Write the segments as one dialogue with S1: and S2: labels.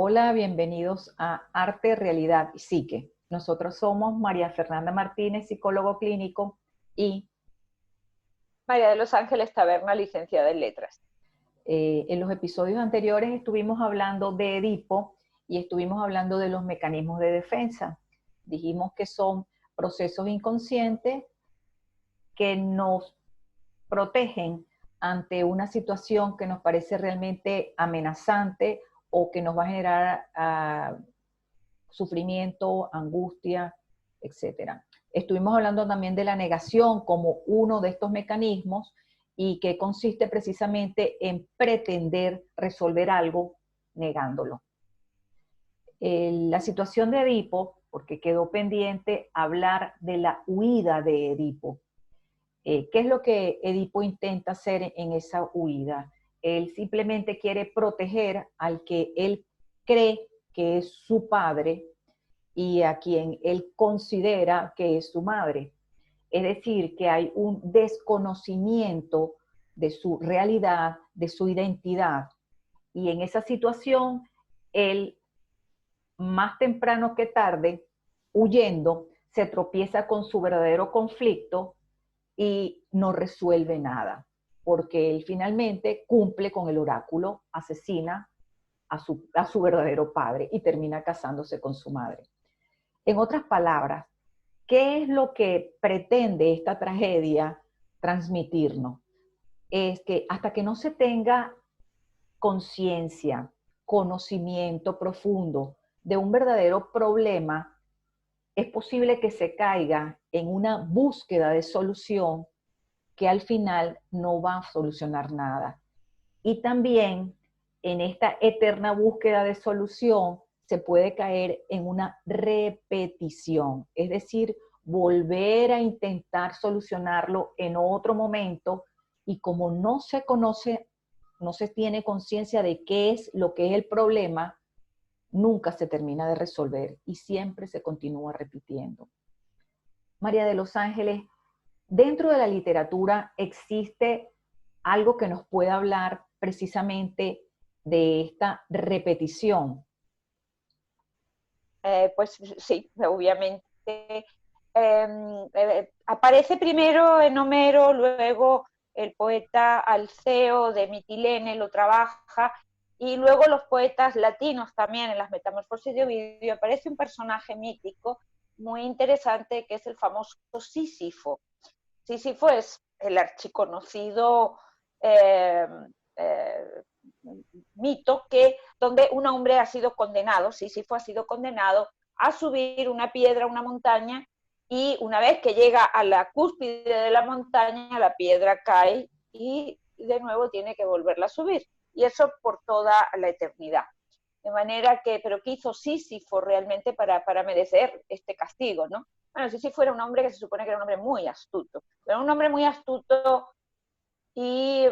S1: Hola, bienvenidos a Arte, Realidad y Psique. Nosotros somos María Fernanda Martínez, psicólogo clínico, y
S2: María de los Ángeles Taberna, licenciada en Letras.
S1: En los episodios anteriores estuvimos hablando de Edipo y estuvimos hablando de los mecanismos de defensa. Dijimos que son procesos inconscientes que nos protegen ante una situación que nos parece realmente amenazante o que nos va a generar sufrimiento, angustia, etcétera. Estuvimos hablando también de la negación como uno de estos mecanismos y que consiste precisamente en pretender resolver algo negándolo. La situación de Edipo, porque quedó pendiente hablar de la huida de Edipo. ¿Qué es lo que Edipo intenta hacer en esa huida? Él simplemente quiere proteger al que él cree que es su padre y a quien él considera que es su madre. Es decir, que hay un desconocimiento de su realidad, de su identidad. Y en esa situación, él, más temprano que tarde, huyendo, se tropieza con su verdadero conflicto y no resuelve nada, porque él finalmente cumple con el oráculo, asesina a su verdadero padre y termina casándose con su madre. En otras palabras, ¿qué es lo que pretende esta tragedia transmitirnos? Es que hasta que no se tenga conciencia, conocimiento profundo de un verdadero problema, es posible que se caiga en una búsqueda de solución que al final no va a solucionar nada. Y también en esta eterna búsqueda de solución se puede caer en una repetición, es decir, volver a intentar solucionarlo en otro momento y como no se conoce, no se tiene conciencia de qué es lo que es el problema, nunca se termina de resolver y siempre se continúa repitiendo. María de los Ángeles, dentro de la literatura existe algo que nos pueda hablar precisamente de esta repetición.
S2: Pues sí, obviamente. Aparece primero en Homero, luego el poeta Alceo de Mitilene lo trabaja, y luego los poetas latinos también en las Metamorfosis de Ovidio aparece un personaje mítico muy interesante que es el famoso Sísifo. Sísifo es el archiconocido eh, mito donde un hombre ha sido condenado, Sísifo ha sido condenado a subir una piedra, una montaña, y una vez que llega a la cúspide de la montaña, la piedra cae y de nuevo tiene que volverla a subir. Y eso por toda la eternidad. De manera que, pero ¿qué hizo Sísifo realmente para merecer este castigo, no? Bueno, Sísifo era un hombre que se supone que era un hombre muy astuto, pero un hombre muy astuto y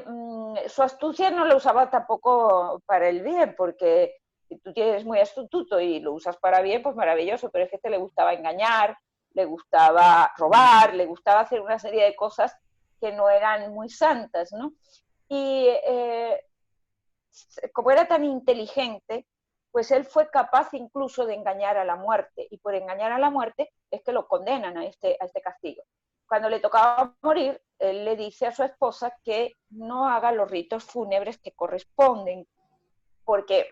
S2: su astucia no la usaba tampoco para el bien, porque si tú eres muy astuto y lo usas para bien, pues maravilloso, pero es que a este le gustaba engañar, le gustaba robar, le gustaba hacer una serie de cosas que no eran muy santas, ¿no? Y como era tan inteligente, pues él fue capaz incluso de engañar a la muerte, y por engañar a la muerte es que lo condenan a este castigo. Cuando le tocaba morir, él le dice a su esposa que no haga los ritos fúnebres que corresponden, porque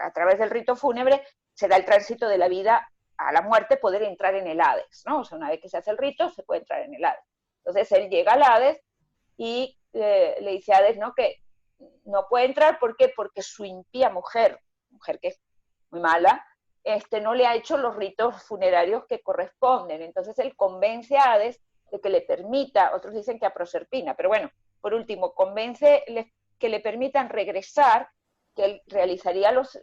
S2: a través del rito fúnebre se da el tránsito de la vida a la muerte, poder entrar en el Hades, ¿no? O sea, una vez que se hace el rito, se puede entrar en el Hades. Entonces él llega al Hades y le dice a Hades, ¿no?, que no puede entrar. ¿Por qué? Porque su impía mujer que es muy mala, no le ha hecho los ritos funerarios que corresponden. Entonces él convence a Hades de que le permita, otros dicen que a Proserpina, pero bueno, por último, convence que le permitan regresar, que él realizaría los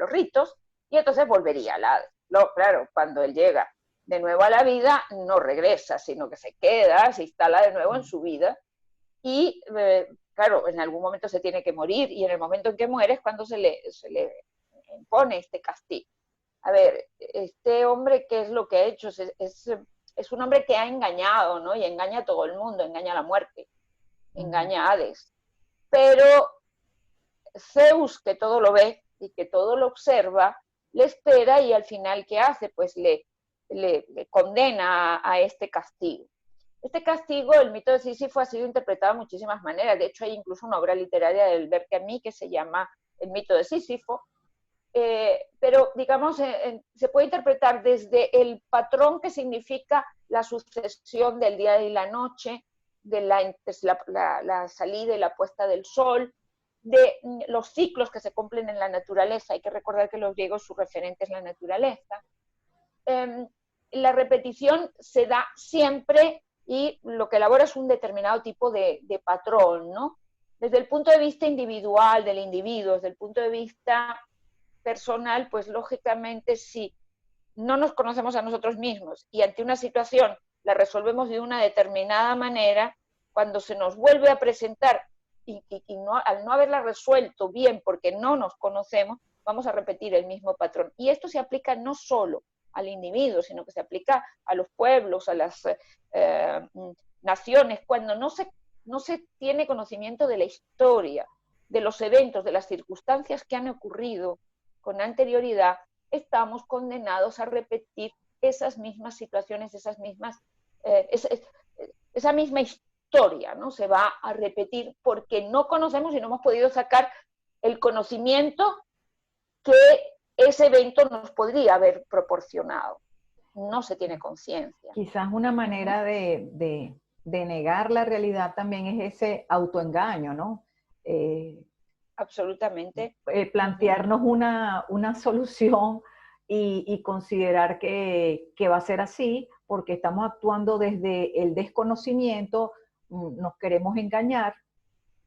S2: ritos, y entonces volvería al Hades. Claro, cuando él llega de nuevo a la vida, no regresa, sino que se queda, se instala de nuevo en su vida, y claro, en algún momento se tiene que morir, y en el momento en que muere es cuando se le impone este castigo. A ver, este hombre, ¿qué es lo que ha hecho? Es un hombre que ha engañado, ¿no? Y engaña a todo el mundo, engaña a la muerte, engaña a Hades. Pero Zeus, que todo lo ve, y que todo lo observa, le espera y al final, ¿qué hace? Pues le condena a este castigo. Este castigo, el mito de Sísifo, ha sido interpretado de muchísimas maneras. De hecho, hay incluso una obra literaria del Albert Camus que se llama El mito de Sísifo. Pero, digamos, se puede interpretar desde el patrón que significa la sucesión del día y la noche, de la salida y la puesta del sol, de los ciclos que se cumplen en la naturaleza. Hay que recordar que los griegos su referente es la naturaleza. La repetición se da siempre y lo que elabora es un determinado tipo de patrón, ¿no? Desde el punto de vista individual del individuo, desde el punto de vista personal, pues lógicamente si no nos conocemos a nosotros mismos y ante una situación la resolvemos de una determinada manera, cuando se nos vuelve a presentar y no, al no haberla resuelto bien porque no nos conocemos, vamos a repetir el mismo patrón. Y esto se aplica no solo al individuo, sino que se aplica a los pueblos, a las naciones, cuando no se tiene conocimiento de la historia, de los eventos, de las circunstancias que han ocurrido con anterioridad, estamos condenados a repetir esas mismas situaciones, esa misma historia, ¿no? Se va a repetir porque no conocemos y no hemos podido sacar el conocimiento que ese evento nos podría haber proporcionado. No se tiene conciencia.
S1: Quizás una manera de negar la realidad también es ese autoengaño, ¿no?
S2: Absolutamente.
S1: Plantearnos una solución y considerar que va a ser así, porque estamos actuando desde el desconocimiento, nos queremos engañar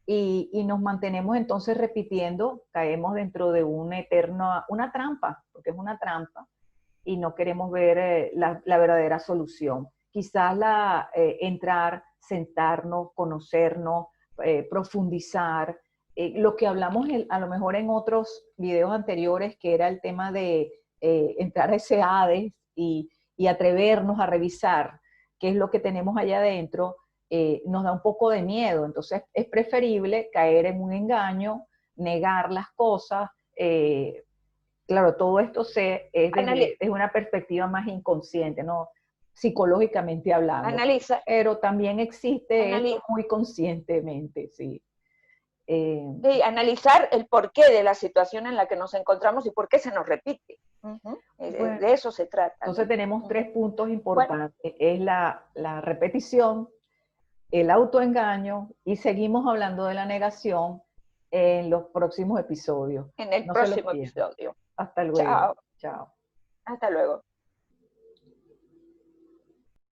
S1: y nos mantenemos entonces repitiendo, caemos dentro de una trampa, porque es una trampa, y no queremos ver la verdadera solución. Quizás entrar, sentarnos, conocernos, profundizar, lo que hablamos a lo mejor en otros videos anteriores, que era el tema de entrar a ese Hades y atrevernos a revisar qué es lo que tenemos allá adentro, nos da un poco de miedo. Entonces es preferible caer en un engaño, negar las cosas. Claro, todo esto es una perspectiva más inconsciente, ¿no? Psicológicamente hablando. Pero también existe esto muy conscientemente, sí.
S2: De analizar el porqué de la situación en la que nos encontramos y por qué se nos repite. Bueno, de eso se trata.
S1: Entonces tenemos 3 puntos importantes. Bueno, es la repetición, el autoengaño, y seguimos hablando de la negación en los próximos episodios.
S2: En el próximo episodio.
S1: Hasta luego.
S2: Chao.
S1: Chao.
S2: Hasta luego.